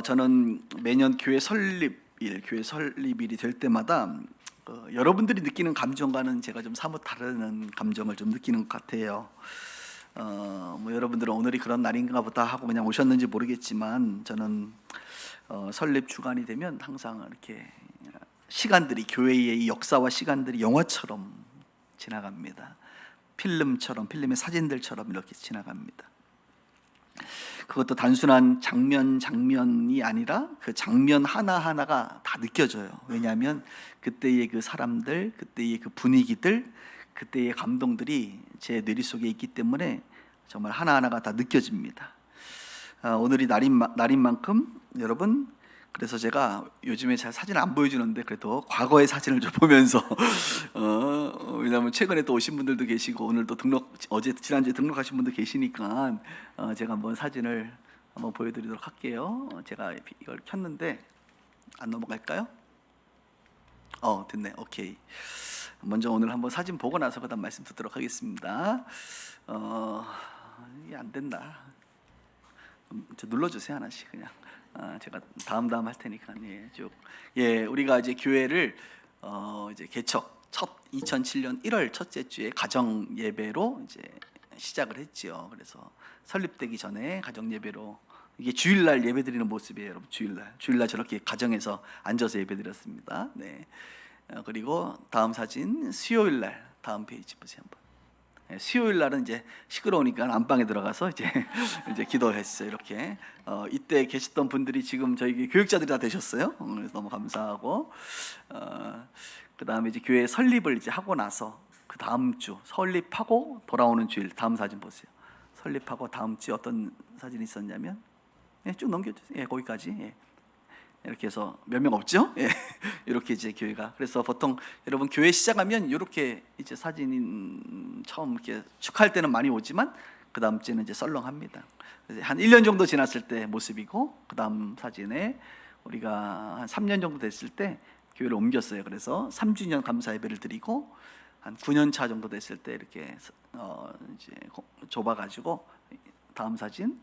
저는 매년 교회 설립일이 될 때마다 여러분들이 느끼는 감정과는 제가 좀 사뭇 다른 감정을 좀 느끼는 것 같아요. 뭐 여러분들은 오늘이 그런 날인가 보다 하고 그냥 오셨는지 모르겠지만 저는 설립 주간이 되면 항상 이렇게 시간들이, 교회의 이 역사와 시간들이 영화처럼 지나갑니다. 필름의 사진들처럼 이렇게 지나갑니다. 그것도 단순한 장면이 아니라 그 장면 하나하나가 다 느껴져요. 왜냐하면 그때의 그 사람들, 그때의 그 분위기들, 그때의 감동들이 제 뇌리 속에 있기 때문에 정말 하나하나가 다 느껴집니다. 오늘이 날인 만큼 여러분, 그래서 제가 요즘에 잘 사진을 안 보여주는데 그래도 과거의 사진을 좀 보면서 왜냐하면 최근에 또 오신 분들도 계시고 오늘 또 지난주에 등록하신 분도 계시니까 제가 한번 사진을 한번 보여드리도록 할게요. 제가 이걸 켰는데 안 넘어갈까요? 됐네. 오케이. 먼저 오늘 한번 사진 보고 나서 그다음 말씀 듣도록 하겠습니다. 이게 안 된다. 저 눌러주세요, 하나씩 그냥. 제가 다음 할 테니까. 우리가 이제 교회를 이제 개척 2007년 1월 첫째 주에 가정 예배로 이제 시작을 했지요. 그래서 설립되기 전에 가정 예배로, 이게 주일날 예배드리는 모습이에요, 여러분. 주일날 저렇게 가정에서 앉아서 예배드렸습니다. 네. 그리고 다음 사진, 수요일날 다음 페이지 보세요 한번. 수요일 날은 이제 시끄러우니까 안방에 들어가서 이제 기도했어요. 이렇게 이때 계셨던 분들이 지금 저희 교육자들이 다 되셨어요. 그래서 너무 감사하고, 그 다음에 이제 교회 설립을 이제 하고 나서 그 다음 주 설립하고 돌아오는 주일, 다음 사진 보세요. 설립하고 다음 주에 어떤 사진이 있었냐면, 쭉 넘겨주세요. 거기까지. 이렇게 해서 몇 명 없죠? 이렇게 이제 교회가, 그래서 보통 여러분 교회 시작하면 이렇게 이제 사진인 처음 이렇게 축하할 때는 많이 오지만 그 다음 주에는 이제 썰렁합니다. 그래서 한 1년 정도 지났을 때 모습이고, 그 다음 사진에 우리가 한 3년 정도 됐을 때 교회를 옮겼어요. 그래서 3주년 감사 예배를 드리고 한 9년 차 정도 됐을 때 이렇게 이제 좁아가지고, 다음 사진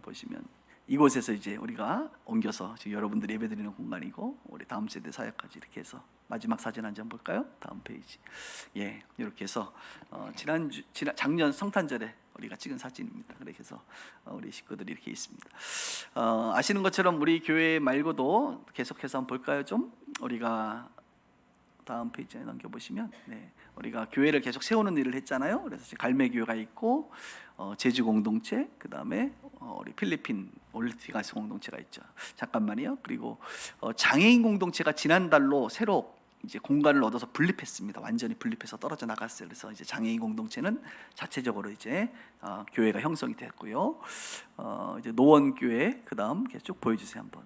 보시면 이곳에서 이제 우리가 옮겨서 지금 여러분들이 예배드리는 공간이고, 우리 다음 세대 사역까지 이렇게 해서 마지막 사진 한 장 볼까요? 다음 페이지. 이렇게 해서 작년 성탄절에 우리가 찍은 사진입니다. 그렇게 해서 우리 식구들이 이렇게 있습니다. 아시는 것처럼 우리 교회 말고도 계속해서 한번 볼까요? 좀 우리가 다음 페이지에 넘겨보시면, 우리가 교회를 계속 세우는 일을 했잖아요. 그래서 갈매교회가 있고, 제주 공동체, 그 다음에 우리 필리핀 올티가스 공동체가 있죠. 잠깐만요. 그리고 장애인 공동체가 지난달로 새로 이제 공간을 얻어서 분립했습니다. 완전히 분립해서 떨어져 나갔어요. 그래서 이제 장애인 공동체는 자체적으로 이제 교회가 형성이 됐고요. 이제 노원교회, 그 다음 쭉 보여주세요 한번.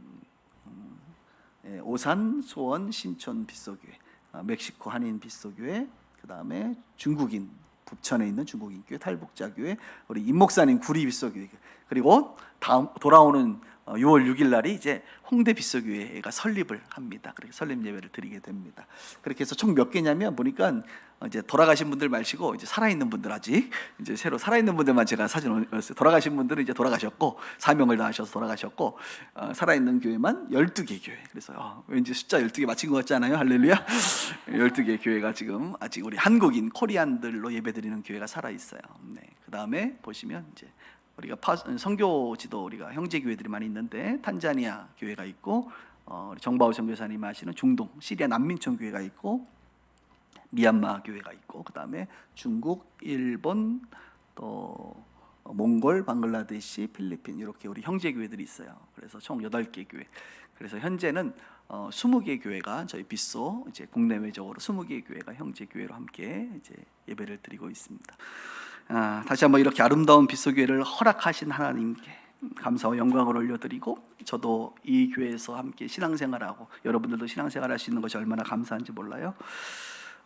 오산, 소원, 신촌 빗소교회, 멕시코 한인 빗소교회, 그 다음에 중국인 부천에 있는 중국인교회, 탈북자교회, 우리 임목사님 구리 빗소교회, 그리고 다음 돌아오는 6월 6일 날이 이제 홍대 빗소교회가 설립을 합니다. 그렇게 설립 예배를 드리게 됩니다. 그렇게 해서 총 몇 개냐면 보니까 이제 돌아가신 분들 마시고 이제 살아있는 분들, 아직 이제 새로 살아있는 분들만 제가 사진 올렸어요. 돌아가신 분들은 이제 돌아가셨고, 사명을 다하셔서 돌아가셨고, 살아있는 교회만 12개 교회. 그래서 왠지 숫자 12개 맞힌 것 같지 않아요? 할렐루야. 12개 교회가 지금 아직 우리 한국인 코리안들로 예배드리는 교회가 살아있어요. 그 다음에 보시면 이제 우리가 선교지도 우리가 형제 교회들이 많이 있는데, 탄자니아 교회가 있고, 정바오 선교사님 하시는 중동 시리아 난민촌 교회가 있고, 미얀마 교회가 있고, 그 다음에 중국, 일본, 또 몽골, 방글라데시, 필리핀, 이렇게 우리 형제 교회들이 있어요. 그래서 총 8개 교회. 그래서 현재는 20개 교회가 저희 빗소 이제 국내외적으로 20개 교회가 형제 교회로 함께 이제 예배를 드리고 있습니다. 다시 한번 이렇게 아름다운 빗소교회를 허락하신 하나님께 감사와 영광을 올려드리고, 저도 이 교회에서 함께 신앙생활하고 여러분들도 신앙생활할 수 있는 것이 얼마나 감사한지 몰라요.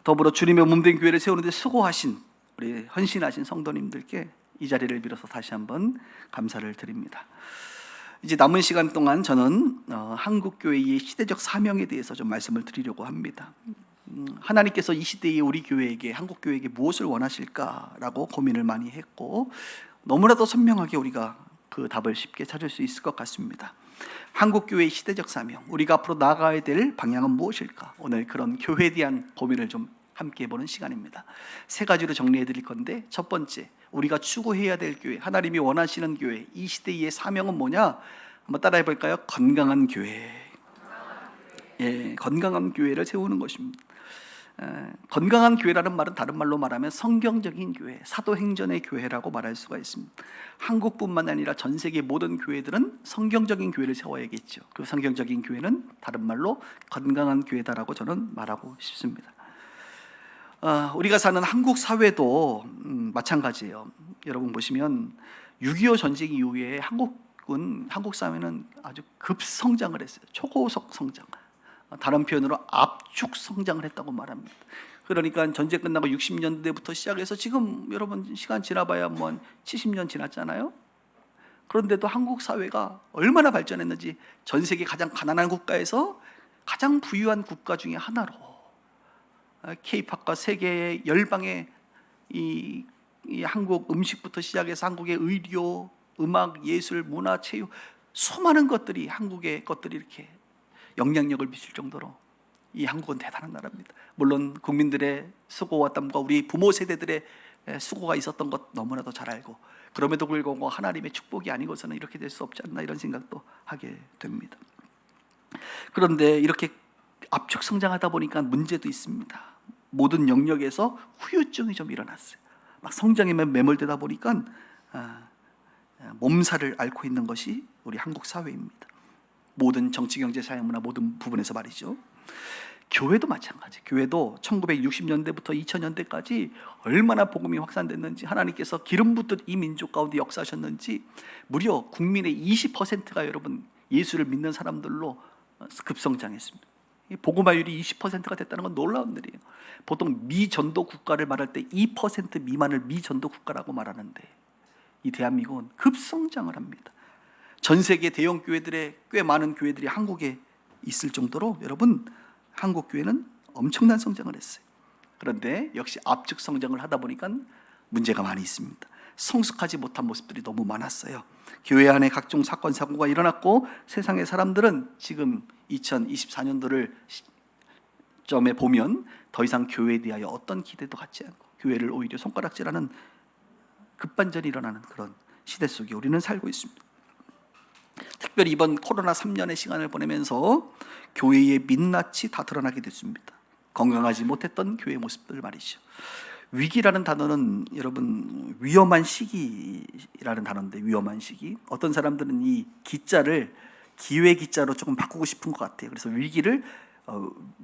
더불어 주님의 몸된 교회를 세우는데 수고하신 우리 헌신하신 성도님들께 이 자리를 빌어서 다시 한번 감사를 드립니다. 이제 남은 시간 동안 저는 한국교회의 시대적 사명에 대해서 좀 말씀을 드리려고 합니다. 하나님께서 이 시대에 우리 교회에게, 한국교회에게 무엇을 원하실까라고 고민을 많이 했고, 너무나도 선명하게 우리가 그 답을 쉽게 찾을 수 있을 것 같습니다. 한국교회의 시대적 사명, 우리가 앞으로 나아가야 될 방향은 무엇일까? 오늘 그런 교회에 대한 고민을 좀 함께 해보는 시간입니다. 세 가지로 정리해 드릴 건데, 첫 번째, 우리가 추구해야 될 교회, 하나님이 원하시는 교회, 이 시대의 사명은 뭐냐? 한번 따라해 볼까요? 건강한 교회. 예, 건강한 교회를 세우는 것입니다. 건강한 교회라는 말은 다른 말로 말하면 성경적인 교회, 사도행전의 교회라고 말할 수가 있습니다. 한국뿐만 아니라 전 세계 모든 교회들은 성경적인 교회를 세워야겠죠. 그 성경적인 교회는 다른 말로 건강한 교회다라고 저는 말하고 싶습니다. 우리가 사는 한국 사회도 마찬가지예요. 여러분 보시면 6.25 전쟁 이후에 한국 사회는 아주 급성장을 했어요. 초고속 성장. 다른 표현으로 압축 성장을 했다고 말합니다. 그러니까 전쟁 끝나고 60년대부터 시작해서 지금 여러분 시간 지나봐야 뭐 70년 지났잖아요. 그런데도 한국 사회가 얼마나 발전했는지 전 세계 가장 가난한 국가에서 가장 부유한 국가 중에 하나로, K-팝과 세계의 열방의 이 한국 음식부터 시작해서 한국의 의료, 음악, 예술, 문화, 체육, 수많은 것들이 한국의 것들이 이렇게 영향력을 미칠 정도로 이 한국은 대단한 나라입니다. 물론 국민들의 수고와 땀과 우리 부모 세대들의 수고가 있었던 것 너무나도 잘 알고, 그럼에도 불구하고 하나님의 축복이 아니고서는 이렇게 될 수 없지 않나 이런 생각도 하게 됩니다. 그런데 이렇게 압축 성장하다 보니까 문제도 있습니다. 모든 영역에서 후유증이 좀 일어났어요. 막 성장에 매몰되다 보니까 몸살을 앓고 있는 것이 우리 한국 사회입니다. 모든 정치, 경제, 사회, 문화 모든 부분에서 말이죠. 교회도 마찬가지. 교회도 1960년대부터 2000년대까지 얼마나 복음이 확산됐는지, 하나님께서 기름 붓듯 이 민족 가운데 역사하셨는지, 무려 국민의 20%가 여러분 예수를 믿는 사람들로 급성장했습니다. 복음화율이 20%가 됐다는 건 놀라운 일이에요. 보통 미전도 국가를 말할 때 2% 미만을 미전도 국가라고 말하는데, 이 대한민국은 급성장을 합니다. 전 세계 대형 교회들의 꽤 많은 교회들이 한국에 있을 정도로 여러분 한국 교회는 엄청난 성장을 했어요. 그런데 역시 압축 성장을 하다 보니까 문제가 많이 있습니다. 성숙하지 못한 모습들이 너무 많았어요. 교회 안에 각종 사건 사고가 일어났고, 세상의 사람들은 지금 2024년도를 점에 보면 더 이상 교회에 대하여 어떤 기대도 갖지 않고 교회를 오히려 손가락질하는 급반전이 일어나는 그런 시대 속에 우리는 살고 있습니다. 특별히 이번 코로나 3년의 시간을 보내면서 교회의 민낯이 다 드러나게 됐습니다. 건강하지 못했던 교회의 모습들 말이죠. 위기라는 단어는 여러분 위험한 시기라는 단어인데, 위험한 시기. 어떤 사람들은 이 기자를 기회 기자로 조금 바꾸고 싶은 것 같아요. 그래서 위기를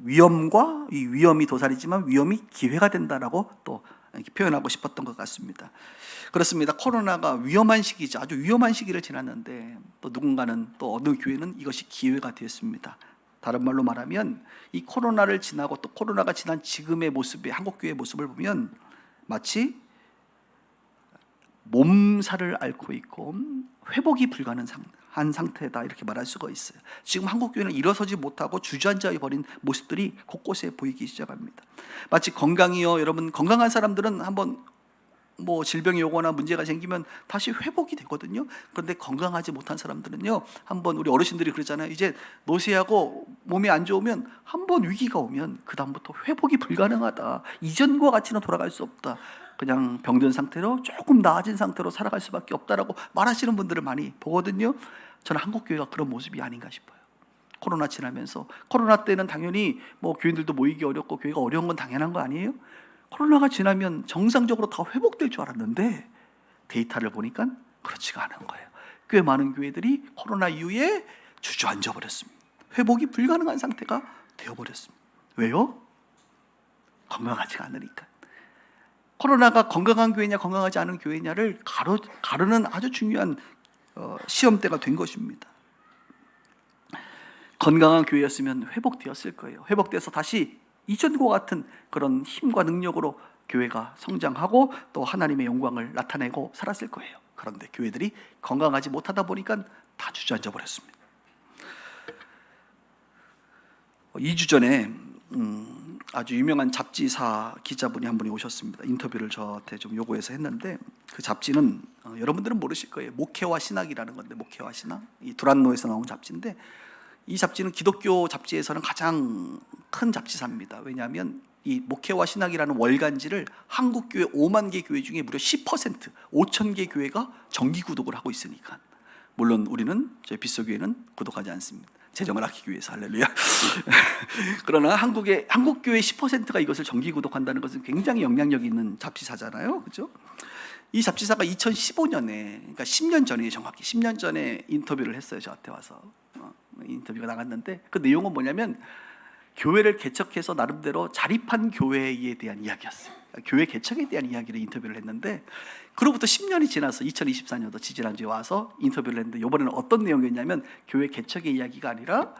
위험과 이 위험이 도살이지만 위험이 기회가 된다라고 또 이렇게 표현하고 싶었던 것 같습니다. 그렇습니다. 코로나가 위험한 시기죠. 아주 위험한 시기를 지났는데, 또 누군가는, 또 어느 교회는 이것이 기회가 되었습니다. 다른 말로 말하면 이 코로나를 지나고 또 코로나가 지난 지금의 모습의 한국 교회의 모습을 보면 마치 몸살을 앓고 있고 회복이 불가능한 상태다, 이렇게 말할 수가 있어요. 지금 한국 교회는 일어서지 못하고 주저앉아 버린 모습들이 곳곳에 보이기 시작합니다. 마치 건강이요, 여러분 건강한 사람들은 한번 뭐 질병이 오거나 문제가 생기면 다시 회복이 되거든요. 그런데 건강하지 못한 사람들은요, 한번 우리 어르신들이 그러잖아요. 이제 노쇠하고 몸이 안 좋으면 한번 위기가 오면 그 다음부터 회복이 불가능하다. 이전과 같이는 돌아갈 수 없다. 그냥 병든 상태로 조금 나아진 상태로 살아갈 수밖에 없다라고 말하시는 분들을 많이 보거든요. 저는 한국 교회가 그런 모습이 아닌가 싶어요. 코로나 지나면서, 코로나 때는 당연히 뭐 교인들도 모이기 어렵고 교회가 어려운 건 당연한 거 아니에요? 코로나가 지나면 정상적으로 다 회복될 줄 알았는데 데이터를 보니까 그렇지가 않은 거예요. 꽤 많은 교회들이 코로나 이후에 주저앉아 버렸습니다. 회복이 불가능한 상태가 되어버렸습니다. 왜요? 건강하지가 않으니까. 코로나가 건강한 교회냐 건강하지 않은 교회냐를 가르는 아주 중요한 시험대가 된 것입니다. 건강한 교회였으면 회복되었을 거예요. 회복돼서 다시 이전과 같은 그런 힘과 능력으로 교회가 성장하고 또 하나님의 영광을 나타내고 살았을 거예요. 그런데 교회들이 건강하지 못하다 보니까 다 주저앉아 버렸습니다. 2주 전에 아주 유명한 잡지사 기자분이 한 분이 오셨습니다. 인터뷰를 저한테 좀 요구해서 했는데, 그 잡지는 여러분들은 모르실 거예요. 목회와 신학이라는 건데, 목회와 신학, 이 두란노에서 나온 잡지인데, 이 잡지는 기독교 잡지에서는 가장 큰 잡지사입니다. 왜냐하면 이 목회와 신학이라는 월간지를 한국 교회 5만 개 교회 중에 무려 10%, 5천 개 교회가 정기 구독을 하고 있으니까. 물론 우리는, 저희 빗소교회는 구독하지 않습니다. 재정을 아끼기 위해서. 할렐루야. 그러나 한국 교회 10%가 이것을 정기 구독한다는 것은 굉장히 영향력 있는 잡지사잖아요, 그렇죠? 이 잡지사가 2015년에, 그러니까 10년 전에, 정확히 10년 전에 인터뷰를 했어요. 저한테 와서 인터뷰가 나갔는데, 그 내용은 뭐냐면 교회를 개척해서 나름대로 자립한 교회에 대한 이야기였어요. 교회 개척에 대한 이야기를 인터뷰를 했는데, 그로부터 10년이 지나서 2024년도 지지난주에 와서 인터뷰를 했는데, 이번에는 어떤 내용이었냐면 교회 개척의 이야기가 아니라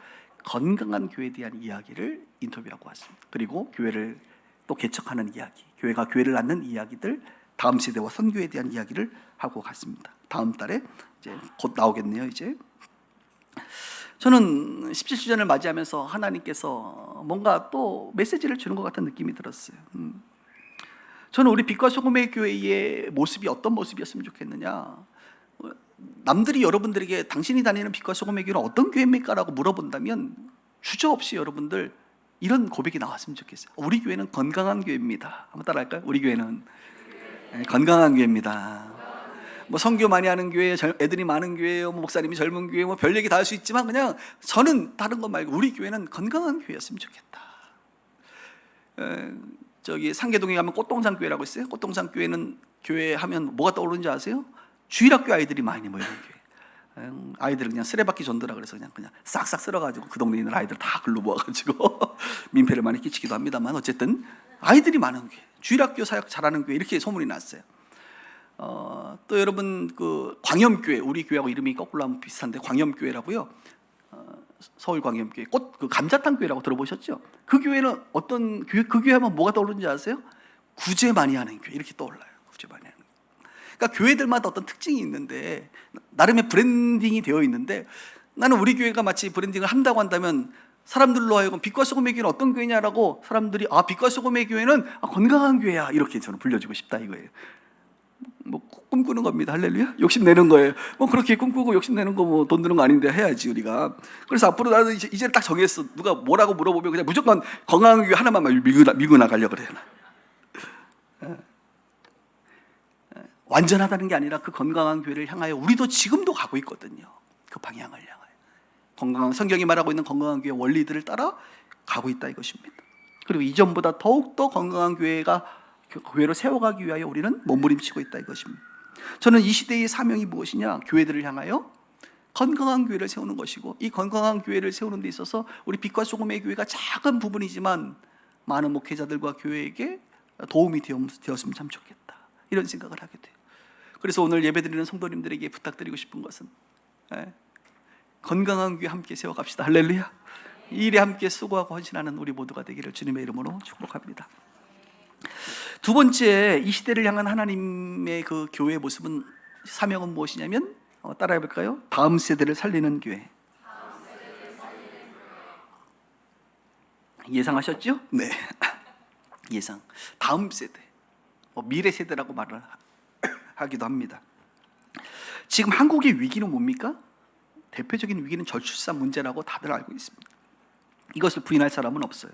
건강한 교회에 대한 이야기를 인터뷰하고 왔습니다. 그리고 교회를 또 개척하는 이야기, 교회가 교회를 낳는 이야기들, 다음 세대와 선교에 대한 이야기를 하고 갔습니다. 다음 달에 이제 곧 나오겠네요. 이제 저는 17주년을 맞이하면서 하나님께서 뭔가 또 메시지를 주는 것 같은 느낌이 들었어요. 저는 우리 빛과 소금의 교회의 모습이 어떤 모습이었으면 좋겠느냐, 남들이 여러분들에게 당신이 다니는 빛과 소금의 교회는 어떤 교회입니까? 라고 물어본다면 주저없이 여러분들 이런 고백이 나왔으면 좋겠어요. 우리 교회는 건강한 교회입니다. 한번 따라할까요? 우리 교회는 건강한 교회입니다. 뭐 선교 많이 하는 교회, 애들이 많은 교회요, 뭐 목사님이 젊은 교회, 뭐 별 얘기 다 할 수 있지만, 그냥 저는 다른 것 말고 우리 교회는 건강한 교회였으면 좋겠다. 저기 상계동에 가면 꽃동산 교회라고 있어요. 꽃동산 교회는, 교회 하면 뭐가 떠오르는지 아세요? 주일학교 아이들이 많이 모이는 교회. 아이들을 그냥 쓰레받기 전도라 그래서 그냥 싹싹 쓸어가지고 그 동네에 있는 아이들 다 글로 모아가지고 민폐를 많이 끼치기도 합니다만, 어쨌든 아이들이 많은 교회, 주일학교 사역 잘하는 교회, 이렇게 소문이 났어요. 또 여러분, 그 광염교회, 우리 교회하고 이름이 거꾸로 하면 비슷한데 광염교회라고요. 서울 광염교회, 그 감자탕 교회라고 들어보셨죠? 그 교회는 어떤 교회, 그 교회 하면 뭐가 떠오르는지 아세요? 구제 많이 하는 교회, 이렇게 떠올라요. 구제 많이 하는. 그러니까 교회들마다 어떤 특징이 있는데, 나름의 브랜딩이 되어 있는데, 나는 우리 교회가 마치 브랜딩을 한다고 한다면 사람들로 하여금 빛과 소금의 교회는 어떤 교회냐라고 사람들이, 아, 빛과 소금의 교회는 건강한 교회야, 이렇게 저는 불려주고 싶다 이거예요. 뭐 꿈꾸는 겁니다. 할렐루야. 욕심내는 거예요. 뭐 그렇게 꿈꾸고 욕심내는 거 뭐 돈 드는 거 아닌데 해야지 우리가. 그래서 앞으로 나는 이제 딱 정했어. 누가 뭐라고 물어보면 그냥 무조건 건강한 교회 하나만 밀고 나가려고 그래요. 완전하다는 게 아니라 그 건강한 교회를 향하여 우리도 지금도 가고 있거든요. 그 방향을 향하여 건강한, 성경이 말하고 있는 건강한 교회 원리들을 따라 가고 있다 이것입니다. 그리고 이전보다 더욱더 건강한 교회로 세워가기 위하여 우리는 몸부림치고 있다 이것입니다. 저는 이 시대의 사명이 무엇이냐, 교회들을 향하여 건강한 교회를 세우는 것이고, 이 건강한 교회를 세우는 데 있어서 우리 빛과 소금의 교회가 작은 부분이지만 많은 목회자들과 교회에게 도움이 되었으면 참 좋겠다, 이런 생각을 하게 돼요. 그래서 오늘 예배드리는 성도님들에게 부탁드리고 싶은 것은 건강한 교회 함께 세워갑시다. 할렐루야. 이 일에 함께 수고하고 헌신하는 우리 모두가 되기를 주님의 이름으로 축복합니다. 두 번째, 이 시대를 향한 하나님의 그 교회의 모습은, 사명은 무엇이냐면, 따라해 볼까요? 다음 세대를 살리는 교회. 예상하셨죠? 네. 예상. 다음 세대, 미래 세대라고 말을 하기도 합니다. 지금 한국의 위기는 뭡니까? 대표적인 위기는 저출산 문제라고 다들 알고 있습니다. 이것을 부인할 사람은 없어요.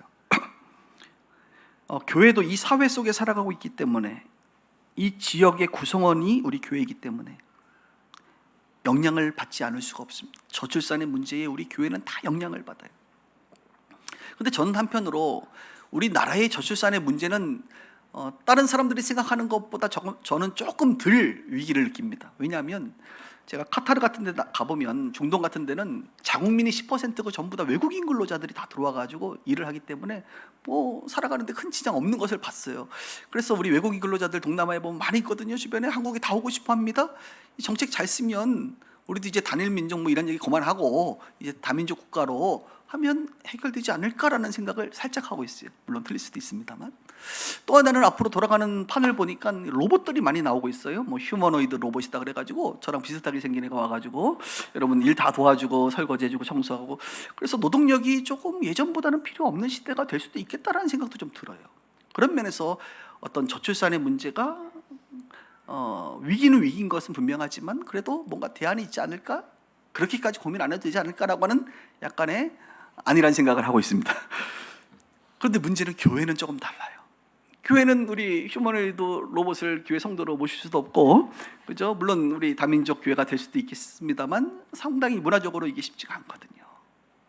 교회도 이 사회 속에 살아가고 있기 때문에, 이 지역의 구성원이 우리 교회이기 때문에 영향을 받지 않을 수가 없습니다. 저출산의 문제에 우리 교회는 다 영향을 받아요. 그런데 저는 한편으로 우리나라의 저출산의 문제는 다른 사람들이 생각하는 것보다 저는 조금 덜 위기를 느낍니다. 왜냐하면 제가 카타르 같은 데 가보면, 중동 같은 데는 자국민이 10%고 전부 다 외국인 근로자들이 다 들어와가지고 일을 하기 때문에 뭐 살아가는데 큰 지장 없는 것을 봤어요. 그래서 우리 외국인 근로자들 동남아에 보면 많이 있거든요. 주변에. 한국에 다 오고 싶어 합니다. 이 정책 잘 쓰면 우리도 이제 단일 민족 뭐 이런 얘기 그만하고 이제 다민족 국가로 하면 해결되지 않을까라는 생각을 살짝 하고 있어요. 물론 틀릴 수도 있습니다만. 또 하나는 앞으로 돌아가는 판을 보니까 로봇들이 많이 나오고 있어요. 뭐 휴머노이드 로봇이다 그래가지고 저랑 비슷하게 생긴 애가 와가지고 여러분 일 다 도와주고 설거지해주고 청소하고, 그래서 노동력이 조금 예전보다는 필요 없는 시대가 될 수도 있겠다라는 생각도 좀 들어요. 그런 면에서 어떤 저출산의 문제가 위기는 위기인 것은 분명하지만 그래도 뭔가 대안이 있지 않을까? 그렇게까지 고민 안 해도 되지 않을까라고 하는 약간의 아니란 생각을 하고 있습니다. 그런데 문제는 교회는 조금 달라요. 교회는 우리 휴머노이드 로봇을 교회 성도로 모실 수도 없고, 그죠? 물론 우리 다민족 교회가 될 수도 있겠습니다만 상당히 문화적으로 이게 쉽지가 않거든요.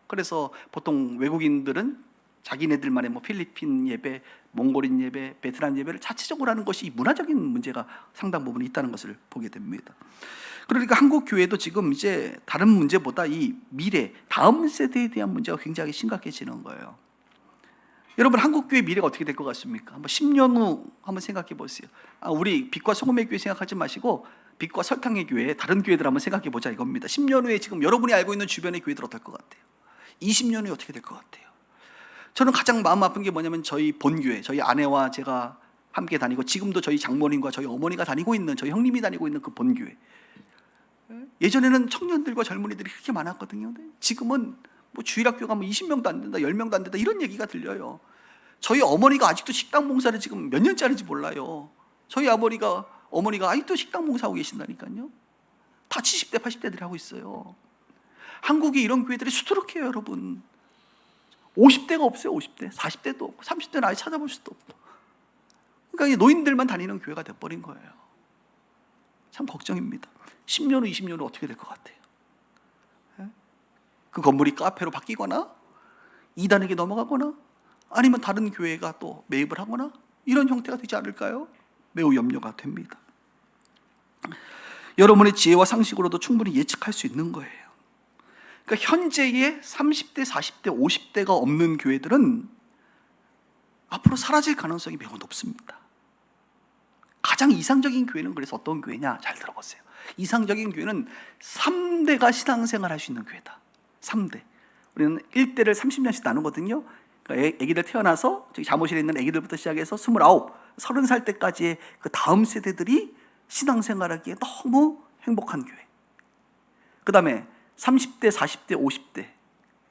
그래서 보통 외국인들은 자기네들만의 뭐 필리핀 예배, 몽골인 예배, 베트남 예배를 자체적으로 하는 것이 문화적인 문제가 상당 부분 있다는 것을 보게 됩니다. 그러니까 한국 교회도 지금 이제 다른 문제보다 이 미래, 다음 세대에 대한 문제가 굉장히 심각해지는 거예요. 여러분, 한국 교회 미래가 어떻게 될 것 같습니까? 한번 10년 후 한번 생각해 보세요. 우리 빛과 소금의 교회 생각하지 마시고 빛과 설탕의 교회, 다른 교회들 한번 생각해 보자 이겁니다. 10년 후에 지금 여러분이 알고 있는 주변의 교회들 어떨 것 같아요? 20년 후에 어떻게 될 것 같아요? 저는 가장 마음 아픈 게 뭐냐면 저희 본교회, 저희 아내와 제가 함께 다니고 지금도 저희 장모님과 저희 어머니가 다니고 있는, 저희 형님이 다니고 있는 그 본교회. 예전에는 청년들과 젊은이들이 그렇게 많았거든요. 지금은 뭐 주일학교 가면 20명도 안 된다, 10명도 안 된다 이런 얘기가 들려요. 저희 어머니가 아직도 식당 봉사를 지금 몇 년짜리인지 몰라요. 저희 어머니가 아직도 식당 봉사하고 계신다니까요. 다 70대 80대들이 하고 있어요. 한국에 이런 교회들이 수두룩해요. 여러분, 50대가 없어요. 50대, 40대도 없고 30대는 아예 찾아볼 수도 없고. 그러니까 노인들만 다니는 교회가 돼버린 거예요. 참 걱정입니다. 10년 후 20년 후 어떻게 될 것 같아요? 그 건물이 카페로 바뀌거나 이단에게 넘어가거나 아니면 다른 교회가 또 매입을 하거나 이런 형태가 되지 않을까요? 매우 염려가 됩니다. 여러분의 지혜와 상식으로도 충분히 예측할 수 있는 거예요. 그러니까 현재의 30대, 40대, 50대가 없는 교회들은 앞으로 사라질 가능성이 매우 높습니다. 가장 이상적인 교회는 그래서 어떤 교회냐? 잘 들어보세요. 이상적인 교회는 3대가 신앙생활 할 수 있는 교회다. 3대. 우리는 1대를 30년씩 나누거든요. 그러니까 애기들 태어나서 저기 사무실에 있는 애기들부터 시작해서 29, 30살 때까지의 그 다음 세대들이 신앙생활하기에 너무 행복한 교회. 그 다음에 30대, 40대, 50대,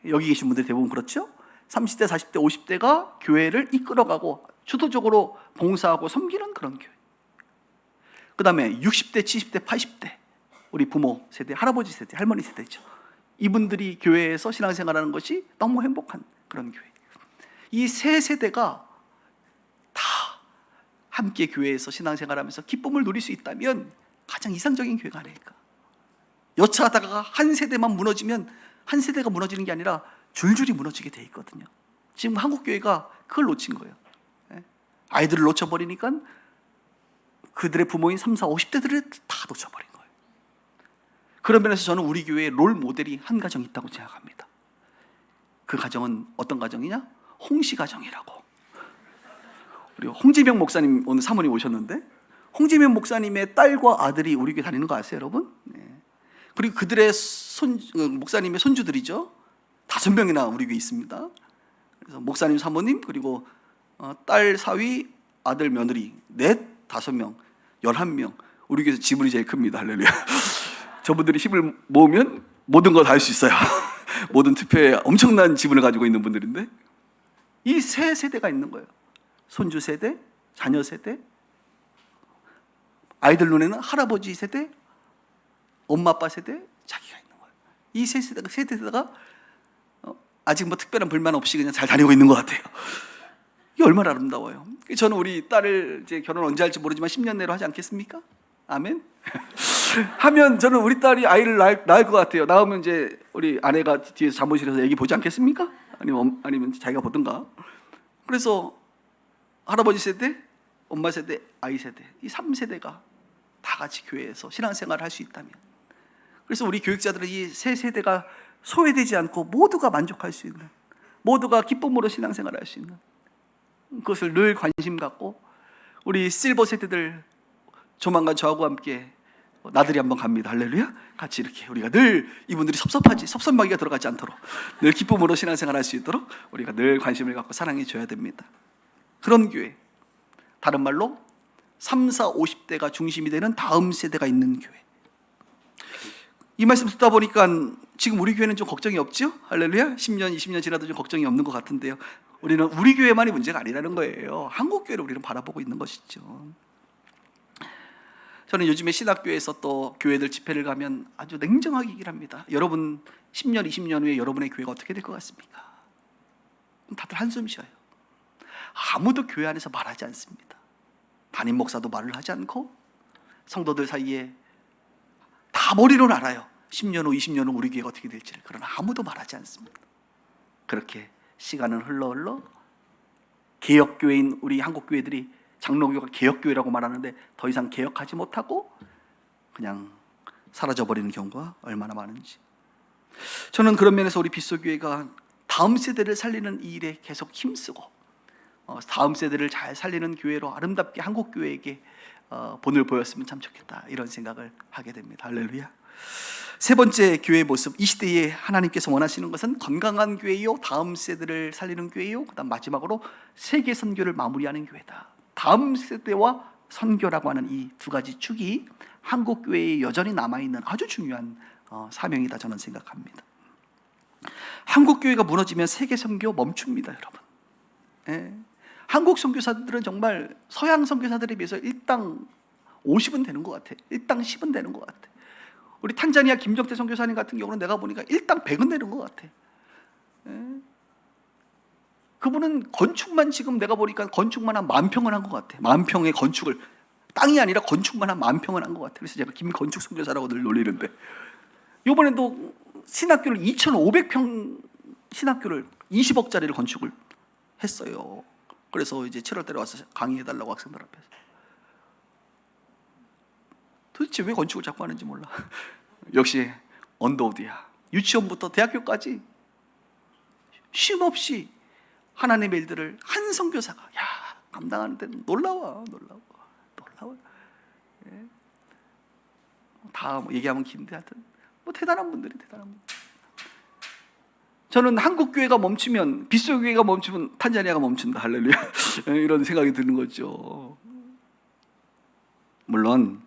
여기 계신 분들 대부분 그렇죠? 30대, 40대, 50대가 교회를 이끌어가고 주도적으로 봉사하고 섬기는 그런 교회. 그 다음에 60대, 70대, 80대, 우리 부모 세대, 할아버지 세대, 할머니 세대죠. 이분들이 교회에서 신앙생활하는 것이 너무 행복한 그런 교회. 이 세 세대가 다 함께 교회에서 신앙생활하면서 기쁨을 누릴 수 있다면 가장 이상적인 교회가 아닐까. 여차하다가 한 세대만 무너지면 한 세대가 무너지는 게 아니라 줄줄이 무너지게 돼 있거든요. 지금 한국 교회가 그걸 놓친 거예요. 아이들을 놓쳐버리니까 그들의 부모인 30, 50대들을 다 놓쳐버린 거예요. 그런 면에서 저는 우리 교회의 롤 모델이 한 가정 있다고 생각합니다. 그 가정은 어떤 가정이냐? 홍씨 가정이라고. 우리 홍지명 목사님 오늘 사모님 오셨는데, 홍지명 목사님의 딸과 아들이 우리 교회 다니는 거 아세요, 여러분? 네. 그리고 그들의 목사님의 손주들이죠. 5명이나 우리 교회 있습니다. 그래서 목사님 사모님, 그리고 딸 사위, 아들 며느리 넷, 5명, 11명. 우리 교회에서 지분이 제일 큽니다. 할렐루야. 저분들이 힘을 모으면 모든 걸 다 할 수 있어요. 모든 투표에 엄청난 지분을 가지고 있는 분들인데, 이 세 세대가 있는 거예요. 손주 세대, 자녀 세대, 아이들 눈에는 할아버지 세대, 엄마 아빠 세대, 자기가 있는 거예요. 이 세 세대가 아직 뭐 특별한 불만 없이 그냥 잘 다니고 있는 것 같아요. 이게 얼마나 아름다워요. 저는 우리 딸을 이제 결혼 언제 할지 모르지만 10년 내로 하지 않겠습니까? 아멘. 하면 저는 우리 딸이 아이를 낳을 것 같아요. 낳으면 이제 우리 아내가 뒤에서 사무실에서 애기 보지 않겠습니까? 아니면 자기가 보든가. 그래서 할아버지 세대, 엄마 세대, 아이 세대, 이 3세대가 다 같이 교회에서 신앙생활을 할 수 있다면, 그래서 우리 교육자들은 이 세 세대가 소외되지 않고 모두가 만족할 수 있는, 모두가 기쁨으로 신앙생활을 할 수 있는 그것을 늘 관심 갖고, 우리 실버 세대들 조만간 저하고 함께 나들이 한번 갑니다. 할렐루야. 같이 이렇게 우리가 늘 이분들이 섭섭하기가 들어가지 않도록 늘 기쁨으로 신앙생활 할 수 있도록 우리가 늘 관심을 갖고 사랑해 줘야 됩니다. 그런 교회, 다른 말로 3, 4, 50대가 중심이 되는 다음 세대가 있는 교회. 이 말씀 듣다 보니까 지금 우리 교회는 좀 걱정이 없죠? 할렐루야. 10년, 20년 지나도 좀 걱정이 없는 것 같은데요. 우리는 우리 교회만이 문제가 아니라는 거예요. 한국 교회를 우리는 바라보고 있는 것이죠. 저는 요즘에 신학교에서 또 교회들 집회를 가면 아주 냉정하게 얘기를 합니다. 여러분 10년, 20년 후에 여러분의 교회가 어떻게 될 것 같습니까? 다들 한숨 쉬어요. 아무도 교회 안에서 말하지 않습니다. 담임 목사도 말을 하지 않고 성도들 사이에 다 머리로는 알아요. 10년 후, 20년 후 우리 교회가 어떻게 될지를. 그러나 아무도 말하지 않습니다. 그렇게 시간은 흘러 개혁교회인 우리 한국교회들이 장로교가 개혁교회라고 말하는데 더 이상 개혁하지 못하고 그냥 사라져버리는 경우가 얼마나 많은지. 저는 그런 면에서 우리 빗소교회가 다음 세대를 살리는 이 일에 계속 힘쓰고 다음 세대를 잘 살리는 교회로 아름답게 한국교회에게 본을 보였으면 참 좋겠다, 이런 생각을 하게 됩니다. 할렐루야. 세 번째 교회의 모습, 이 시대에 하나님께서 원하시는 것은 건강한 교회요, 다음 세대를 살리는 교회요, 그다음 마지막으로 세계 선교를 마무리하는 교회다. 다음 세대와 선교라고 하는 이 두 가지 축이 한국 교회에 여전히 남아있는 아주 중요한 사명이다, 저는 생각합니다. 한국 교회가 무너지면 세계 선교 멈춥니다, 여러분. 예. 한국 선교사들은 정말 서양 선교사들에 비해서 일당 50은 되는 것 같아. 일당 10은 되는 것 같아. 우리 탄자니아 김정태 선교사님 같은 경우는 내가 보니까 일당 100은 되는 것 같아. 예. 그분은 건축만, 지금 내가 보니까 건축만 한 10,000평은 한 것 같아. 10,000평의 건축을, 땅이 아니라 건축만 한 10,000평은 한 것 같아. 그래서 제가 김건축 선교사라고 늘 놀리는데, 이번에도 신학교를 2,500평 신학교를 20억짜리를 건축을 했어요. 그래서 이제 7월달에 와서 강의해달라고 학생들 앞에서. 도대체 왜 건축을 자꾸 하는지 몰라. 역시 언더우드야. 유치원부터 대학교까지 쉼없이 하나님의 일들을 한 선교사가 감당하는데 놀라워. 예. 다 얘기하면 긴데 하여튼 대단한 분들이 대단한 분들. 저는 한국 교회가 멈추면, 빗소 교회가 멈추면 탄자니아가 멈춘다. 할렐루야. 이런 생각이 드는 거죠. 물론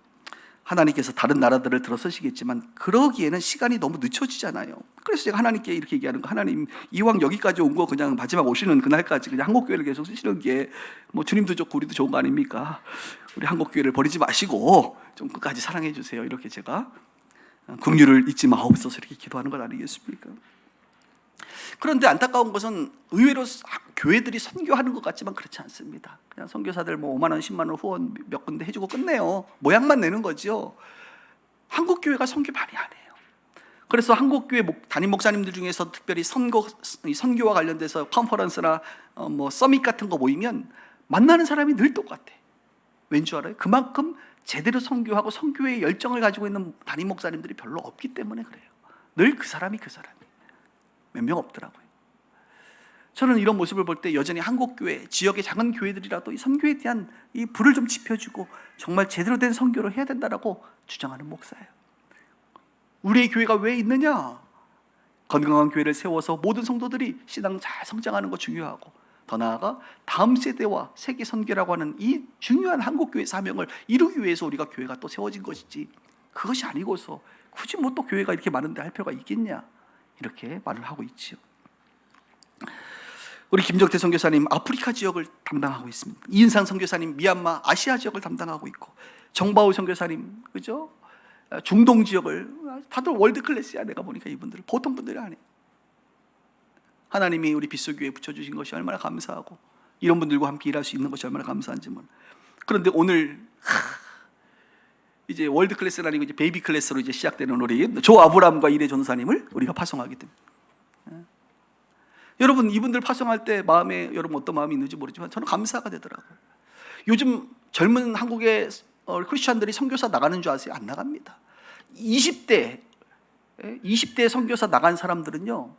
하나님께서 다른 나라들을 들어서시겠지만 그러기에는 시간이 너무 늦춰지잖아요. 그래서 제가 하나님께 이렇게 얘기하는 거, 하나님 이왕 여기까지 온 거 그냥 마지막 오시는 그날까지 그냥 한국 교회를 계속 쓰시는 게 뭐 주님도 좋고 우리도 좋은 거 아닙니까? 우리 한국 교회를 버리지 마시고 좀 끝까지 사랑해 주세요. 이렇게 제가 긍휼을 잊지 마옵소서 이렇게 기도하는 것 아니겠습니까? 그런데 안타까운 것은 의외로 교회들이 선교하는 것 같지만 그렇지 않습니다. 그냥 선교사들 뭐 5만 원, 10만 원 후원 몇 군데 해주고 끝내요. 모양만 내는 거죠. 한국 교회가 선교 많이 안 해요. 그래서 한국 교회 담임 목사님들 중에서 특별히 선교와 관련돼서 컨퍼런스나 뭐 서밋 같은 거 모이면 만나는 사람이 늘 똑같아. 왠지 알아요? 그만큼 제대로 선교하고 선교의 열정을 가지고 있는 담임 목사님들이 별로 없기 때문에 그래요. 늘 그 사람이 몇 명 없더라고요. 저는 이런 모습을 볼 때 여전히 한국교회, 지역의 작은 교회들이라도 이 선교에 대한 이 불을 좀 지펴주고 정말 제대로 된 선교를 해야 된다라고 주장하는 목사예요. 우리의 교회가 왜 있느냐? 건강한 교회를 세워서 모든 성도들이 신앙 잘 성장하는 거 중요하고, 더 나아가 다음 세대와 세계 선교라고 하는 이 중요한 한국교회 사명을 이루기 위해서 우리가 교회가 또 세워진 것이지, 그것이 아니고서 굳이 뭐 또 교회가 이렇게 많은데 할 필요가 있겠냐, 이렇게 말을 하고 있죠. 우리 김정태 선교사님 아프리카 지역을 담당하고 있습니다. 이인상 선교사님 미얀마 아시아 지역을 담당하고 있고, 정바우 선교사님 그죠? 중동 지역을, 다들 월드 클래스야. 내가 보니까 이분들 보통 분들이 아니에요. 하나님이 우리 빗소교회에 붙여주신 것이 얼마나 감사하고, 이런 분들과 함께 일할 수 있는 것이 얼마나 감사한지 몰라. 그런데 오늘 이제 월드 클래스가 아니고 이제 베이비 클래스로 이제 시작되는 우리 조 아브람과 이래 전사님을 우리가 파송하게 됩니다. 여러분, 이분들 파송할 때 마음에 여러분 어떤 마음이 있는지 모르지만 저는 감사가 되더라고요. 요즘 젊은 한국의 크리스천들이 선교사 나가는 줄 아세요? 안 나갑니다. 20대 선교사 나간 사람들은요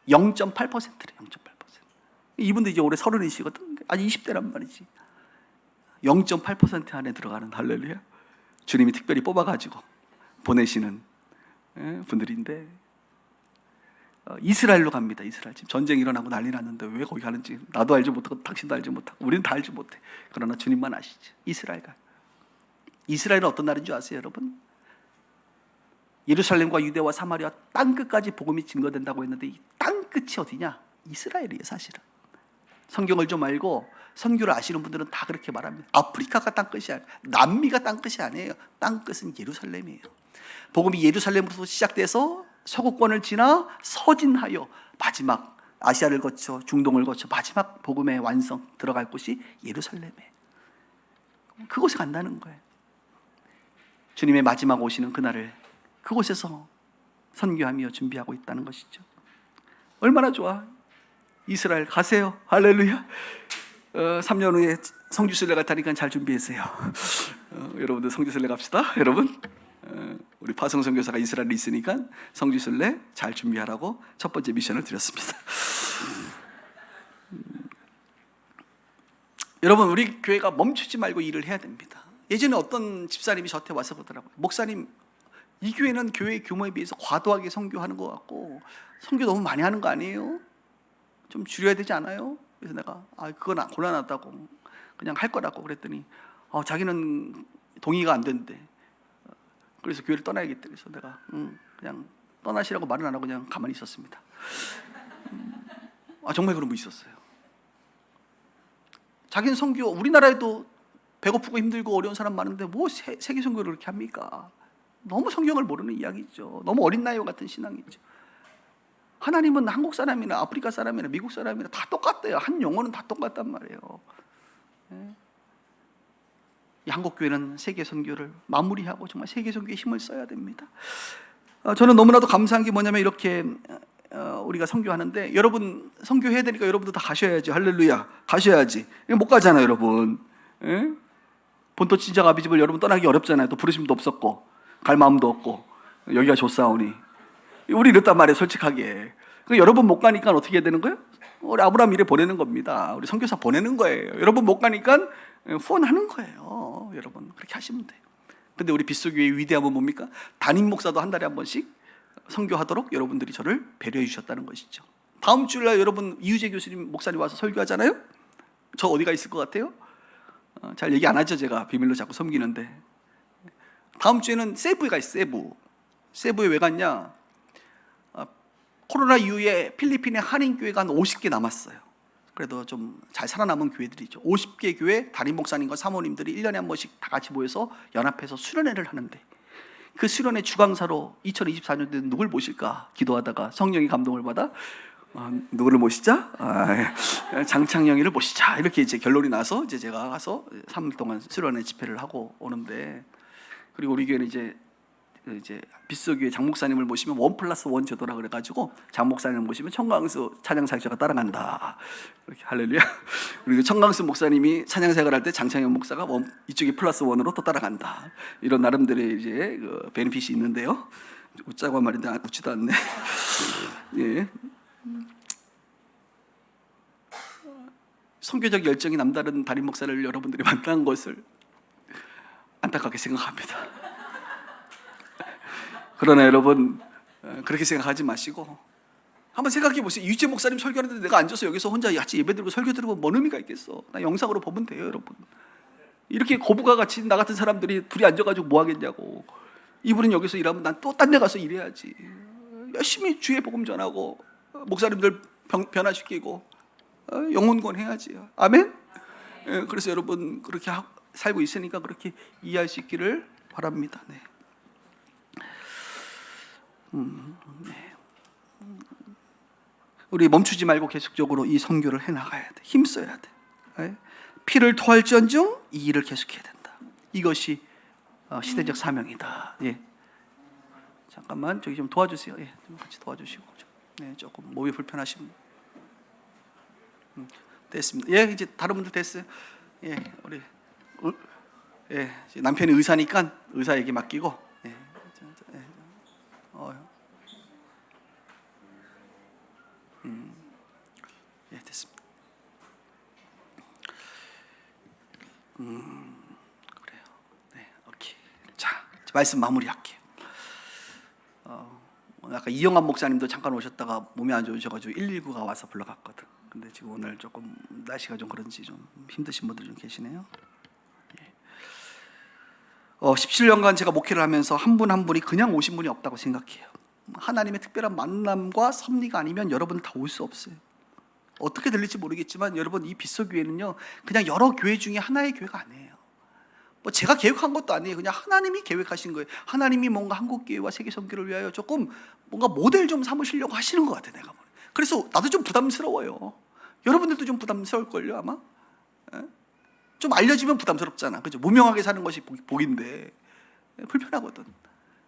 0.8%래요. 0.8%. 이분들 이제 올해 30이시거든. 아니 20대란 말이지. 0.8% 안에 들어가는, 할렐루야. 주님이 특별히 뽑아가지고 보내시는 분들인데, 이스라엘로 갑니다. 이스라엘. 지금 전쟁이 일어나고 난리 났는데 왜 거기 가는지 나도 알지 못하고 당신도 알지 못하고 우리는 다 알지 못해. 그러나 주님만 아시죠. 이스라엘 가요. 이스라엘은 어떤 나라인 줄 아세요, 여러분? 예루살렘과 유대와 사마리아 땅끝까지 복음이 증거된다고 했는데 이 땅끝이 어디냐? 이스라엘이에요, 사실은. 성경을 좀 알고 선교를 아시는 분들은 다 그렇게 말합니다. 아프리카가 땅끝이 아니에요. 남미가 땅끝이 아니에요. 땅끝은 예루살렘이에요. 복음이 예루살렘부터 시작돼서 서구권을 지나 서진하여 마지막 아시아를 거쳐 중동을 거쳐 마지막 복음의 완성 들어갈 곳이 예루살렘이에요. 그곳에 간다는 거예요. 주님의 마지막 오시는 그날을 그곳에서 선교하며 준비하고 있다는 것이죠. 얼마나 좋아. 이스라엘 가세요. 할렐루야. 3년 후에 성지순례 갈 테니까 잘 준비하세요. 여러분들 성지순례 갑시다. 여러분, 우리 파성 선교사가 이스라엘에 있으니까 성지순례 잘 준비하라고 첫 번째 미션을 드렸습니다. 여러분, 우리 교회가 멈추지 말고 일을 해야 됩니다. 예전에 어떤 집사님이 저한테 와서 그러더라고요. 목사님, 이 교회는 교회 규모에 비해서 과도하게 선교하는 것 같고 선교 너무 많이 하는 거 아니에요? 좀 줄여야 되지 않아요? 그래서 내가 그건 곤란하다고 그냥 할 거라고 그랬더니 자기는 동의가 안 된대. 그래서 교회를 떠나야겠대. 그래서 내가 그냥 떠나시라고 말은 안 하고 그냥 가만히 있었습니다. 정말 그런 분 있었어요. 자기는 선교, 우리나라에도 배고프고 힘들고 어려운 사람 많은데 뭐 세계 선교를 그렇게 합니까? 너무 성경을 모르는 이야기죠. 너무 어린 나이와 같은 신앙이죠. 하나님은 한국 사람이나 아프리카 사람이나 미국 사람이나 다 똑같대요. 한 영혼은 다 똑같단 말이에요. 이 한국교회는 세계 선교를 마무리하고 정말 세계 선교에 힘을 써야 됩니다. 저는 너무나도 감사한 게 뭐냐면 이렇게 우리가 선교하는데 여러분 선교해야 되니까 여러분도 다 가셔야지. 할렐루야. 가셔야지. 못 가잖아요, 여러분. 본토 친정 아비집을 여러분 떠나기 어렵잖아요. 또 부르심도 없었고 갈 마음도 없고 여기가 좋사오니 우리 이랬단 말이에요, 솔직하게. 여러분 못 가니까 어떻게 해야 되는 거예요? 우리 아브라함 이래 보내는 겁니다. 우리 선교사 보내는 거예요. 여러분 못 가니까 후원하는 거예요. 여러분 그렇게 하시면 돼요. 근데 우리 빗소교회의 위대함은 뭡니까? 담임 목사도 한 달에 한 번씩 선교하도록 여러분들이 저를 배려해 주셨다는 것이죠. 다음 주일날 여러분 이유재 교수님 목사님 와서 설교하잖아요. 저 어디가 있을 것 같아요? 잘 얘기 안 하죠. 제가 비밀로 자꾸 섬기는데 다음 주에는 세부가 있어요. 세부에 왜 갔냐? 코로나 이후에 필리핀의 한인교회가 한 50개 남았어요. 그래도 좀 잘 살아남은 교회들이죠. 50개 교회 담임 목사님과 사모님들이 1년에 한 번씩 다 같이 모여서 연합해서 수련회를 하는데 그 수련회 주강사로 2024년도에 누굴 모실까 기도하다가 성령이 감동을 받아 누구를 모시자? 장창영이를 모시자. 이렇게 이제 결론이 나서 이제 제가 가서 3일 동안 수련회 집회를 하고 오는데, 그리고 우리 교회는 이제 빗소교회 장목사님을 모시면 1+1 제도라 그래가지고 장목사님을 모시면 청강수 찬양사역자가 따라간다. 이렇게 할렐루야. 그리고 청강수 목사님이 찬양사역을 할 때 장창현 목사가 이쪽이 +1으로 또 따라간다. 이런 나름대로의 이제 그 베네핏이 있는데요. 웃자고 한 말인데 웃지도 않네. 예. 선교적 열정이 남다른 담임 목사를 여러분들이 만난 것을 안타깝게 생각합니다. 그러나 여러분 그렇게 생각하지 마시고 한번 생각해 보세요. 이유재 목사님 설교하는데 내가 앉아서 여기서 혼자 같이 예배드리고 설교 들으면 뭔 의미가 있겠어? 나 영상으로 보면 돼요, 여러분. 이렇게 거부가 같이 나 같은 사람들이 둘이 앉아가지고 뭐 하겠냐고. 이분은 여기서 일하면 난 또 딴 데 가서 일해야지. 열심히 주의 복음 전하고 목사님들 변화시키고 영혼권 해야지. 아멘? 그래서 여러분 그렇게 살고 있으니까 그렇게 이해할 수 있기를 바랍니다. 네. 우리 멈추지 말고 계속적으로 이 선교를 해나가야 돼. 힘써야 돼. 피를 토할지언정 이 일을 계속해야 된다. 이것이 시대적 사명이다. 예. 잠깐만 저기 좀 도와주세요. 예, 좀 같이 도와주시고. 네, 조금 몸이 불편하시면 됐습니다. 예, 이제 다른 분들 됐어요. 예, 우리 남편이 의사니까 의사에게 맡기고. 예, 됐습니다. 그래요. 네, 오케이. 자, 말씀 마무리할게요. 아까 이영환 목사님도 잠깐 오셨다가 몸이 안 좋으셔가지고 119가 와서 불러갔거든. 근데 지금 오늘 조금 날씨가 좀 그런지 좀 힘드신 분들 좀 계시네요. 17년간 제가 목회를 하면서 한 분 한 분이 그냥 오신 분이 없다고 생각해요. 하나님의 특별한 만남과 섭리가 아니면 여러분 다 올 수 없어요. 어떻게 들릴지 모르겠지만 여러분, 이 빗속교회는요 그냥 여러 교회 중에 하나의 교회가 아니에요. 뭐 제가 계획한 것도 아니에요. 그냥 하나님이 계획하신 거예요. 하나님이 뭔가 한국교회와 세계선교를 위하여 조금 뭔가 모델 좀 삼으시려고 하시는 것 같아요, 내가 보니. 그래서 나도 좀 부담스러워요. 여러분들도 좀 부담스러울걸요 아마. 좀 알려지면 부담스럽잖아, 그죠? 무명하게 사는 것이 복인데 불편하거든.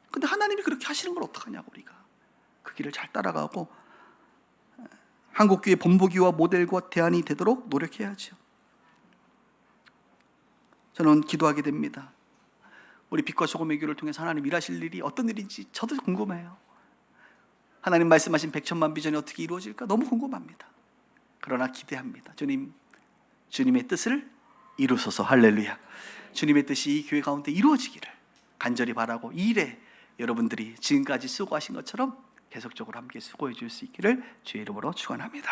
근데 하나님이 그렇게 하시는 걸 어떡하냐고. 우리가 그 길을 잘 따라가고 한국교회 본보기와 모델과 대안이 되도록 노력해야죠. 저는 기도하게 됩니다. 우리 빛과 소금의 교회를 통해서 하나님 일하실 일이 어떤 일인지 저도 궁금해요. 하나님 말씀하신 백천만 비전이 어떻게 이루어질까 너무 궁금합니다. 그러나 기대합니다. 주님의 뜻을 이루소서. 할렐루야. 주님의 뜻이 이 교회 가운데 이루어지기를 간절히 바라고, 이 일에 여러분들이 지금까지 수고하신 것처럼 계속적으로 함께 수고해 줄 수 있기를 주의 이름으로 축원합니다.